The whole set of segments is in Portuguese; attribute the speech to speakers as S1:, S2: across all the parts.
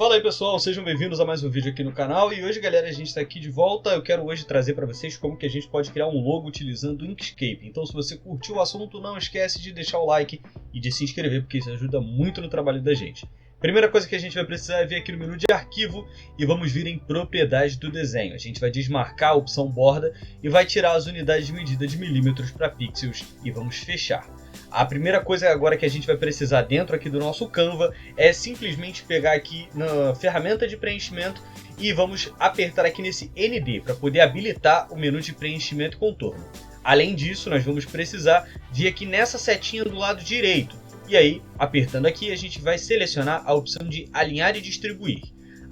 S1: Fala aí pessoal, sejam bem-vindos a mais um vídeo aqui no canal e hoje galera a gente está aqui de volta. Eu quero hoje trazer para vocês como que a gente pode criar um logo utilizando o Inkscape. Então se você curtiu o assunto, não esquece de deixar o like e de se inscrever porque isso ajuda muito no trabalho da gente. Primeira coisa que a gente vai precisar é vir aqui no menu de arquivo e vamos vir em propriedades do desenho. A gente vai desmarcar a opção borda e vai tirar as unidades de medida de milímetros para pixels e vamos fechar. A primeira coisa agora que a gente vai precisar dentro aqui do nosso Canva é simplesmente pegar aqui na ferramenta de preenchimento e vamos apertar aqui nesse ND para poder habilitar o menu de preenchimento e contorno. Além disso, nós vamos precisar vir aqui nessa setinha do lado direito. E aí, apertando aqui, a gente vai selecionar a opção de alinhar e distribuir.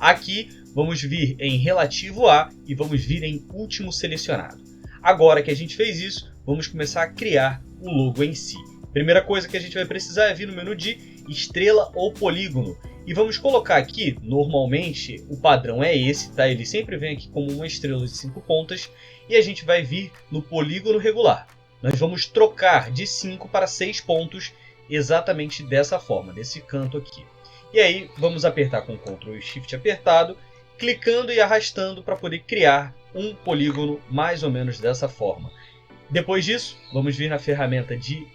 S1: Aqui, vamos vir em relativo a e vamos vir em último selecionado. Agora que a gente fez isso, vamos começar a criar o logo em si. Primeira coisa que a gente vai precisar é vir no menu de estrela ou polígono. E vamos colocar aqui, normalmente, o padrão é esse, tá? Ele sempre vem aqui como uma estrela de 5 pontas. E a gente vai vir no polígono regular. Nós vamos trocar de 5 para 6 pontos exatamente dessa forma, desse canto aqui. E aí vamos apertar com Ctrl e Shift apertado, clicando e arrastando para poder criar um polígono mais ou menos dessa forma. Depois disso, vamos vir na ferramenta de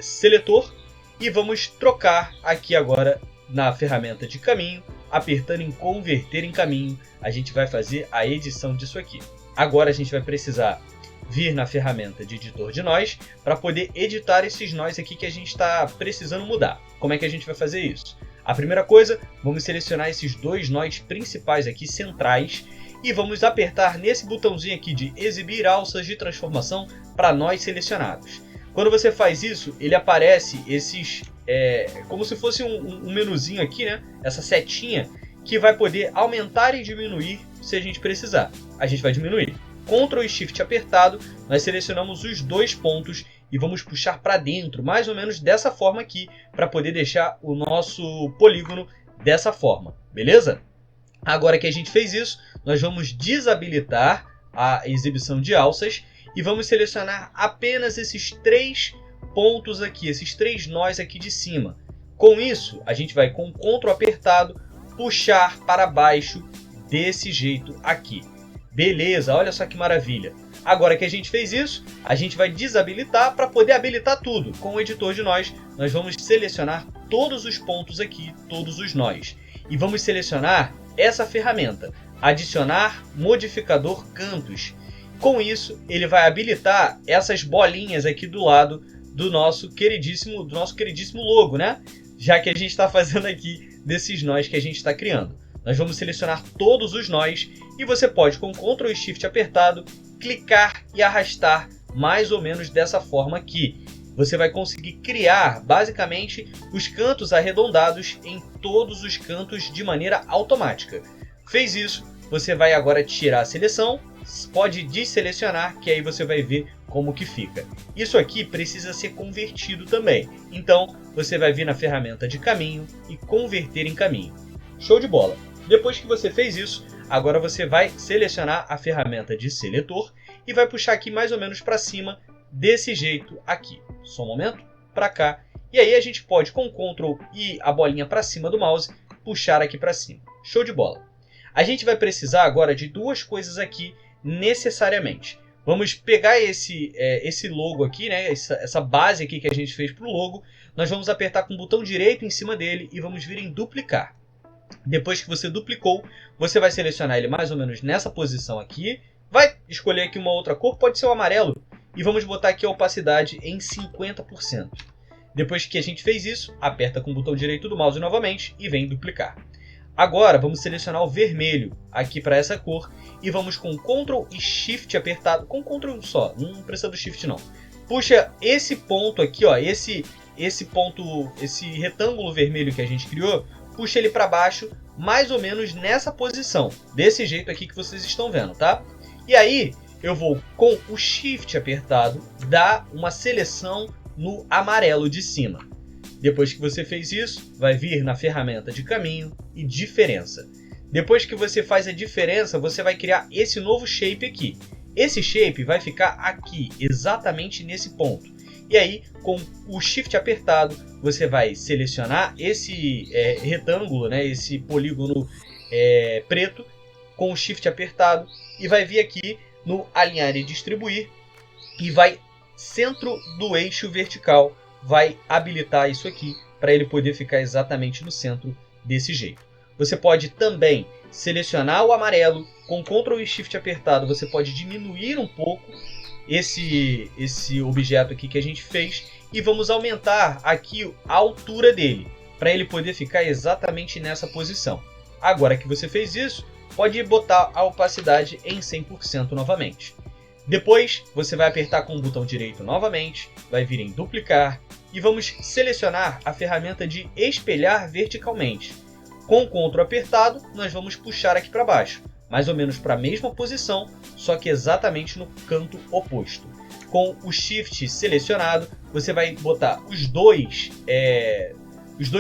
S1: seletor e vamos trocar aqui agora na ferramenta de caminho, apertando em converter em caminho, a gente vai fazer a edição disso aqui. Agora a gente vai precisar vir na ferramenta de editor de nós para poder editar esses nós aqui que a gente está precisando mudar. Como é que a gente vai fazer isso? A primeira coisa, vamos selecionar esses dois nós principais aqui, centrais, e vamos apertar nesse botãozinho aqui de exibir alças de transformação para nós selecionados. Quando você faz isso, ele aparece esses, como se fosse um menuzinho aqui, né? Essa setinha que vai poder aumentar e diminuir se a gente precisar. A gente vai diminuir. Ctrl e Shift apertado, nós selecionamos os dois pontos e vamos puxar para dentro, mais ou menos dessa forma aqui, para poder deixar o nosso polígono dessa forma, beleza? Agora que a gente fez isso, nós vamos desabilitar a exibição de alças e vamos selecionar apenas esses três pontos aqui, esses três nós aqui de cima. Com isso, a gente vai com Ctrl apertado, puxar para baixo desse jeito aqui. Beleza, olha só que maravilha. Agora que a gente fez isso, a gente vai desabilitar para poder habilitar tudo. Com o editor de nós vamos selecionar todos os pontos aqui, todos os nós. E vamos selecionar essa ferramenta, adicionar modificador cantos. Com isso, ele vai habilitar essas bolinhas aqui do lado do nosso queridíssimo logo, né? Já que a gente está fazendo aqui desses nós que a gente está criando. Nós vamos selecionar todos os nós e você pode, com Ctrl e Shift apertado, clicar e arrastar mais ou menos dessa forma aqui. Você vai conseguir criar, basicamente, os cantos arredondados em todos os cantos de maneira automática. Fez isso, você vai agora tirar a seleção, pode desselecionar, que aí você vai ver como que fica. Isso aqui precisa ser convertido também. Então, você vai vir na ferramenta de caminho e converter em caminho. Show de bola! Depois que você fez isso, agora você vai selecionar a ferramenta de seletor e vai puxar aqui mais ou menos para cima desse jeito aqui. Só um momento, para cá. E aí a gente pode com Ctrl e a bolinha para cima do mouse puxar aqui para cima. Show de bola! A gente vai precisar agora de duas coisas aqui necessariamente. Vamos pegar esse logo aqui, né? Essa base aqui que a gente fez para o logo. Nós vamos apertar com o botão direito em cima dele e vamos vir em duplicar. Depois que você duplicou, você vai selecionar ele mais ou menos nessa posição aqui. Vai escolher aqui uma outra cor, pode ser o amarelo. E vamos botar aqui a opacidade em 50%. Depois que a gente fez isso, aperta com o botão direito do mouse novamente e vem duplicar. Agora vamos selecionar o vermelho aqui para essa cor. E vamos com Ctrl e Shift apertado, com Ctrl só, não precisa do Shift não. Puxa esse ponto aqui, ó, esse retângulo vermelho que a gente criou. Puxa ele para baixo, mais ou menos nessa posição, desse jeito aqui que vocês estão vendo, tá? E aí, eu vou com o Shift apertado, dar uma seleção no amarelo de cima. Depois que você fez isso, vai vir na ferramenta de caminho e diferença. Depois que você faz a diferença, você vai criar esse novo shape aqui. Esse shape vai ficar aqui, exatamente nesse ponto. E aí, com o Shift apertado, você vai selecionar esse retângulo, né, esse polígono preto, com o Shift apertado, e vai vir aqui no Alinhar e Distribuir, e vai centro do eixo vertical, vai habilitar isso aqui, para ele poder ficar exatamente no centro desse jeito. Você pode também selecionar o amarelo, com Ctrl e Shift apertado, você pode diminuir um pouco esse objeto aqui que a gente fez, e vamos aumentar aqui a altura dele, para ele poder ficar exatamente nessa posição. Agora que você fez isso, pode botar a opacidade em 100% novamente. Depois, você vai apertar com o botão direito novamente, vai vir em duplicar, e vamos selecionar a ferramenta de espelhar verticalmente. Com o Ctrl apertado, nós vamos puxar aqui para baixo, mais ou menos para a mesma posição, só que exatamente no canto oposto. Com o Shift selecionado, você vai botar os dois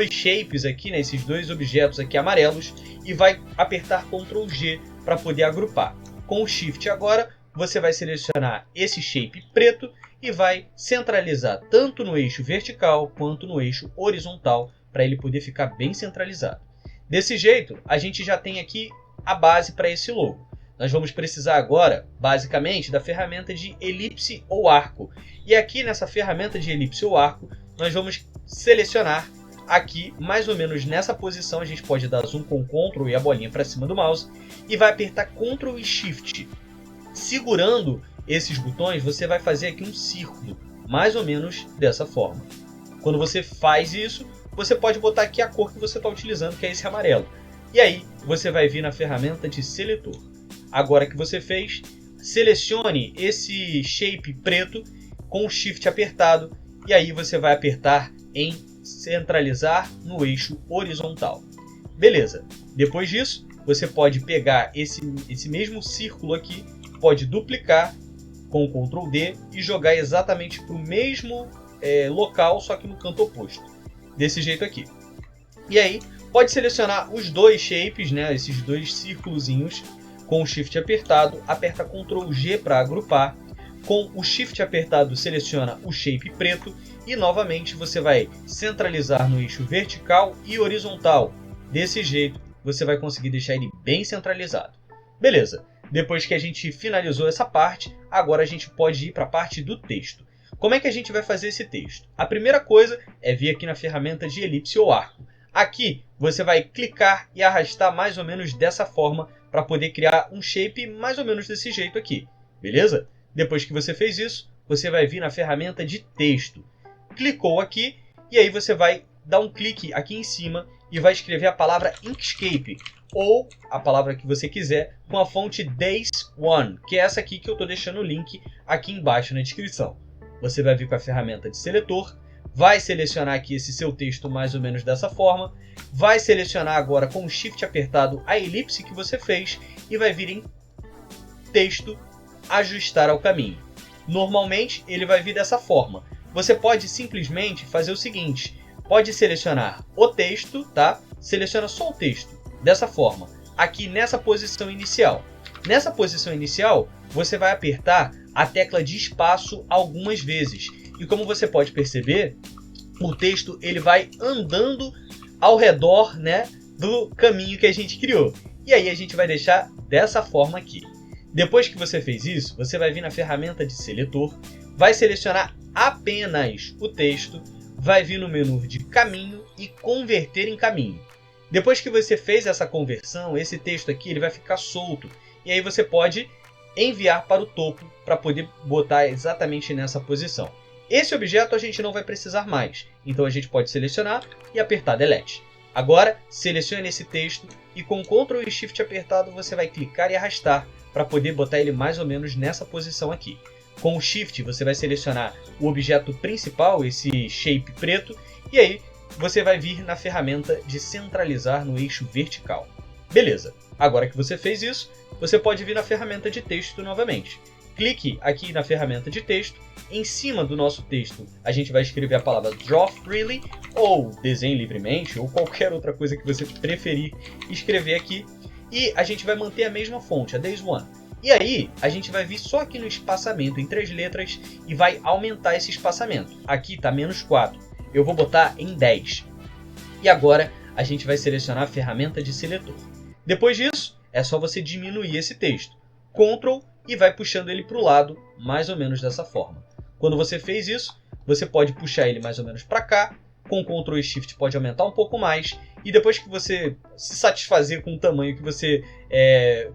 S1: shapes aqui, né, esses dois objetos aqui amarelos, e vai apertar Ctrl G para poder agrupar. Com o Shift agora, você vai selecionar esse shape preto e vai centralizar tanto no eixo vertical quanto no eixo horizontal, para ele poder ficar bem centralizado. Desse jeito, a gente já tem aqui a base para esse logo. Nós vamos precisar agora, basicamente, da ferramenta de elipse ou arco. E aqui nessa ferramenta de elipse ou arco, nós vamos selecionar aqui, mais ou menos nessa posição, a gente pode dar zoom com Ctrl e a bolinha para cima do mouse, e vai apertar Ctrl e Shift. Segurando esses botões, você vai fazer aqui um círculo, mais ou menos dessa forma. Quando você faz isso, você pode botar aqui a cor que você está utilizando, que é esse amarelo. E aí, você vai vir na ferramenta de seletor. Agora que você fez, selecione esse shape preto com o Shift apertado, e aí você vai apertar em centralizar no eixo horizontal. Beleza. Depois disso, você pode pegar esse mesmo círculo aqui, pode duplicar com o Ctrl D e jogar exatamente para o mesmo local, só que no canto oposto. Desse jeito aqui. E aí, pode selecionar os dois shapes, né, esses dois círculozinhos, com o Shift apertado, aperta Ctrl G para agrupar. Com o Shift apertado, seleciona o shape preto e novamente você vai centralizar no eixo vertical e horizontal. Desse jeito, você vai conseguir deixar ele bem centralizado. Beleza, depois que a gente finalizou essa parte, agora a gente pode ir para a parte do texto. Como é que a gente vai fazer esse texto? A primeira coisa é vir aqui na ferramenta de elipse ou arco. Aqui você vai clicar e arrastar mais ou menos dessa forma para poder criar um shape mais ou menos desse jeito aqui, beleza? Depois que você fez isso, você vai vir na ferramenta de texto. Clicou aqui e aí você vai dar um clique aqui em cima e vai escrever a palavra Inkscape, ou a palavra que você quiser, com a fonte Days One, que é essa aqui que eu estou deixando o link aqui embaixo na descrição. Você vai vir com a ferramenta de seletor, vai selecionar aqui esse seu texto mais ou menos dessa forma, vai selecionar agora com o Shift apertado a elipse que você fez e vai vir em texto, ajustar ao caminho. Normalmente ele vai vir dessa forma. Você pode simplesmente fazer o seguinte, pode selecionar o texto, tá? Seleciona só o texto, dessa forma, aqui nessa posição inicial. Nessa posição inicial, você vai apertar a tecla de espaço algumas vezes. E como você pode perceber, o texto ele vai andando ao redor, né, do caminho que a gente criou. E aí a gente vai deixar dessa forma aqui. Depois que você fez isso, você vai vir na ferramenta de seletor, vai selecionar apenas o texto, vai vir no menu de caminho e converter em caminho. Depois que você fez essa conversão, esse texto aqui ele vai ficar solto. E aí você pode enviar para o topo para poder botar exatamente nessa posição. Esse objeto a gente não vai precisar mais, então a gente pode selecionar e apertar Delete. Agora, selecione esse texto e com Ctrl e Shift apertado você vai clicar e arrastar para poder botar ele mais ou menos nessa posição aqui. Com o Shift você vai selecionar o objeto principal, esse shape preto, e aí você vai vir na ferramenta de centralizar no eixo vertical. Beleza, agora que você fez isso, você pode vir na ferramenta de texto novamente. Clique aqui na ferramenta de texto, em cima do nosso texto a gente vai escrever a palavra Draw Freely, ou desenhe livremente, ou qualquer outra coisa que você preferir escrever aqui. E a gente vai manter a mesma fonte, a Days One. E aí, a gente vai vir só aqui no espaçamento entre as letras e vai aumentar esse espaçamento. Aqui está -4, eu vou botar em 10. E agora, a gente vai selecionar a ferramenta de seletor. Depois disso, é só você diminuir esse texto. Ctrl e vai puxando ele para o lado, mais ou menos dessa forma. Quando você fez isso, você pode puxar ele mais ou menos para cá. Com Ctrl e Shift pode aumentar um pouco mais. E depois que você se satisfazer com o tamanho que você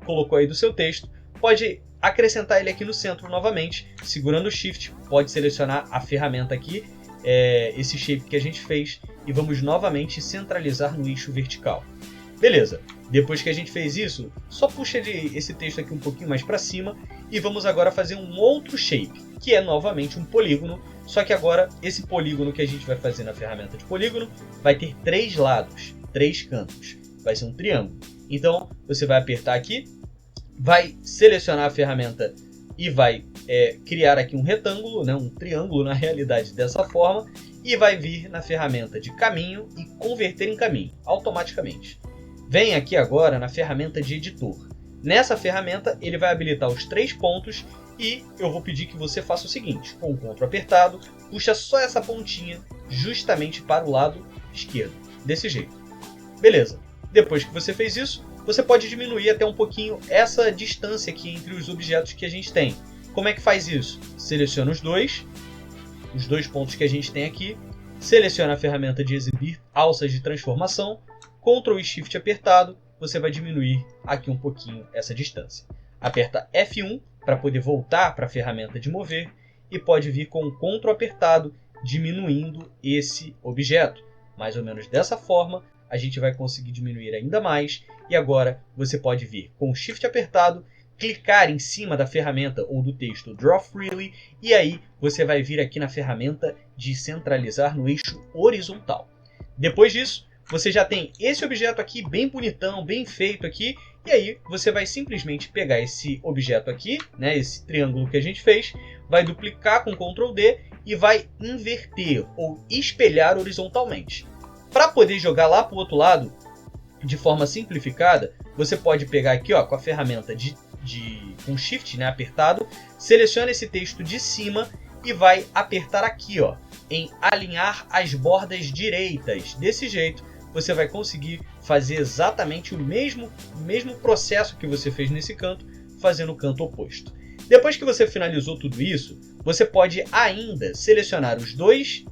S1: colocou aí do seu texto, pode acrescentar ele aqui no centro novamente. Segurando o Shift, pode selecionar a ferramenta aqui, esse shape que a gente fez. E vamos novamente centralizar no eixo vertical. Beleza, depois que a gente fez isso, só puxa esse texto aqui um pouquinho mais para cima. E vamos agora fazer um outro shape, que é novamente um polígono. Só que agora, esse polígono que a gente vai fazer na ferramenta de polígono vai ter 3 lados, 3 cantos. Vai ser um triângulo. Então, você vai apertar aqui, vai selecionar a ferramenta e vai criar aqui um retângulo, né, um triângulo na realidade dessa forma. E vai vir na ferramenta de caminho e converter em caminho, automaticamente. Vem aqui agora na ferramenta de editor. Nessa ferramenta, ele vai habilitar os 3 pontos. E eu vou pedir que você faça o seguinte, com o Ctrl apertado, puxa só essa pontinha justamente para o lado esquerdo, desse jeito. Beleza, depois que você fez isso, você pode diminuir até um pouquinho essa distância aqui entre os objetos que a gente tem. Como é que faz isso? Seleciona os dois pontos que a gente tem aqui, seleciona a ferramenta de exibir alças de transformação, Ctrl e Shift apertado, você vai diminuir aqui um pouquinho essa distância. Aperta F1 para poder voltar para a ferramenta de mover e pode vir com o Ctrl apertado diminuindo esse objeto. Mais ou menos dessa forma, a gente vai conseguir diminuir ainda mais. E agora você pode vir com o Shift apertado, clicar em cima da ferramenta ou do texto Draw Freely e aí você vai vir aqui na ferramenta de centralizar no eixo horizontal. Depois disso, você já tem esse objeto aqui bem bonitão, bem feito aqui. E aí você vai simplesmente pegar esse objeto aqui, né, esse triângulo que a gente fez, vai duplicar com Ctrl D e vai inverter ou espelhar horizontalmente. Para poder jogar lá para o outro lado, de forma simplificada, você pode pegar aqui ó, com a ferramenta com Shift, né, apertado, seleciona esse texto de cima e vai apertar aqui ó, em alinhar as bordas direitas. Desse jeito, você vai conseguir fazer exatamente o mesmo processo que você fez nesse canto, fazendo o canto oposto. Depois que você finalizou tudo isso, você pode ainda selecionar os 2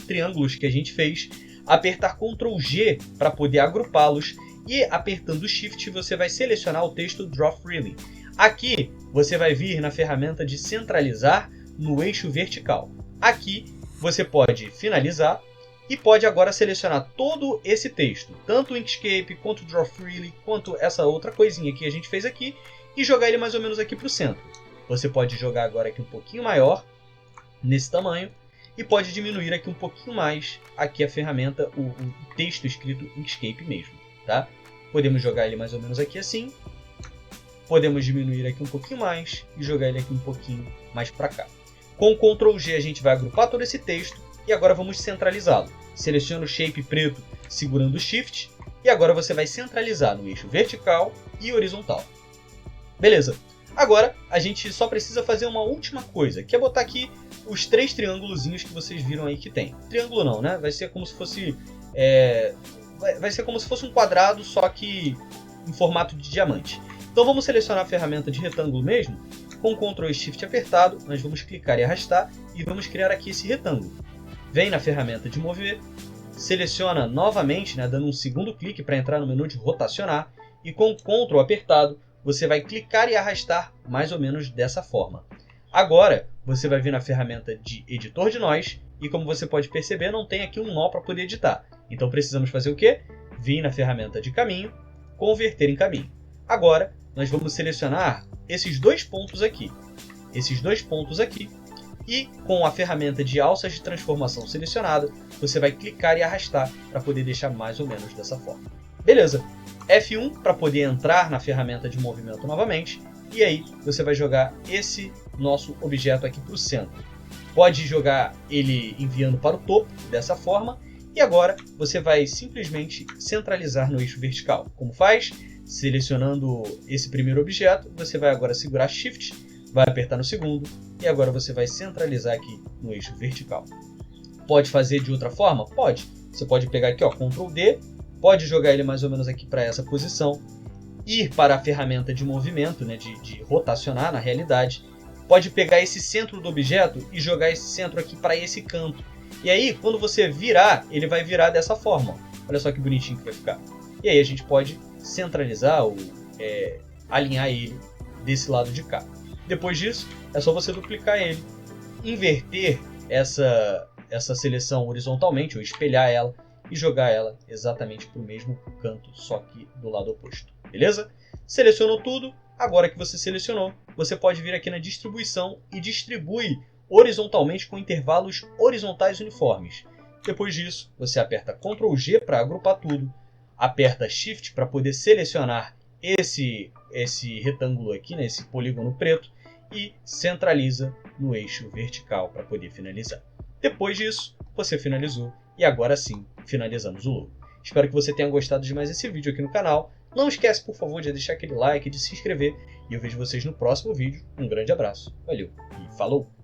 S1: triângulos que a gente fez, apertar Ctrl G para poder agrupá-los e apertando Shift você vai selecionar o texto Draw Freely. Aqui você vai vir na ferramenta de centralizar no eixo vertical. Aqui você pode finalizar e pode agora selecionar todo esse texto, tanto o Inkscape, quanto o Draw Freely, quanto essa outra coisinha que a gente fez aqui, e jogar ele mais ou menos aqui para o centro. Você pode jogar agora aqui um pouquinho maior, nesse tamanho, e pode diminuir aqui um pouquinho mais aqui a ferramenta, o texto escrito Inkscape mesmo. Tá? Podemos jogar ele mais ou menos aqui assim, podemos diminuir aqui um pouquinho mais e jogar ele aqui um pouquinho mais para cá. Com o Ctrl G a gente vai agrupar todo esse texto, e agora vamos centralizá-lo. Seleciona o shape preto segurando o Shift. E agora você vai centralizar no eixo vertical e horizontal. Beleza. Agora a gente só precisa fazer uma última coisa. Que é botar aqui os 3 triângulozinhos que vocês viram aí que tem. Triângulo não, né? Vai ser como se fosse... vai ser como se fosse um quadrado, só que em formato de diamante. Então vamos selecionar a ferramenta de retângulo mesmo. Com Ctrl e Shift apertado, nós vamos clicar e arrastar. E vamos criar aqui esse retângulo. Vem na ferramenta de mover, seleciona novamente, né, dando um segundo clique para entrar no menu de rotacionar, e com o Ctrl apertado, você vai clicar e arrastar mais ou menos dessa forma. Agora, você vai vir na ferramenta de editor de nós, e como você pode perceber, não tem aqui um nó para poder editar. Então precisamos fazer o quê? Vir na ferramenta de caminho, converter em caminho. Agora, nós vamos selecionar esses 2 pontos aqui. E com a ferramenta de alças de transformação selecionada, você vai clicar e arrastar para poder deixar mais ou menos dessa forma. Beleza. F1 para poder entrar na ferramenta de movimento novamente. E aí você vai jogar esse nosso objeto aqui para o centro. Pode jogar ele enviando para o topo, dessa forma. E agora você vai simplesmente centralizar no eixo vertical. Como faz? selecionando esse primeiro objeto, você vai agora segurar Shift, vai apertar no segundo e agora você vai centralizar aqui no eixo vertical. Pode fazer de outra forma? Pode. Você pode pegar aqui, ó, Ctrl D, pode jogar ele mais ou menos aqui para essa posição, ir para a ferramenta de movimento, né, de rotacionar na realidade, pode pegar esse centro do objeto e jogar esse centro aqui para esse canto. E aí, quando você virar, ele vai virar dessa forma. Olha só que bonitinho que vai ficar. E aí a gente pode centralizar ou alinhar ele desse lado de cá. Depois disso, é só você duplicar ele, inverter essa seleção horizontalmente, ou espelhar ela, e jogar ela exatamente para o mesmo canto, só que do lado oposto. Beleza? Selecionou tudo. Agora que você selecionou, você pode vir aqui na distribuição e distribui horizontalmente com intervalos horizontais uniformes. Depois disso, você aperta Ctrl G para agrupar tudo, aperta Shift para poder selecionar esse retângulo aqui, né, esse polígono preto, e centraliza no eixo vertical para poder finalizar. Depois disso, você finalizou e agora sim finalizamos o logo. Espero que você tenha gostado de mais esse vídeo aqui no canal. Não esquece, por favor, de deixar aquele like, de se inscrever e eu vejo vocês no próximo vídeo. Um grande abraço, valeu e falou!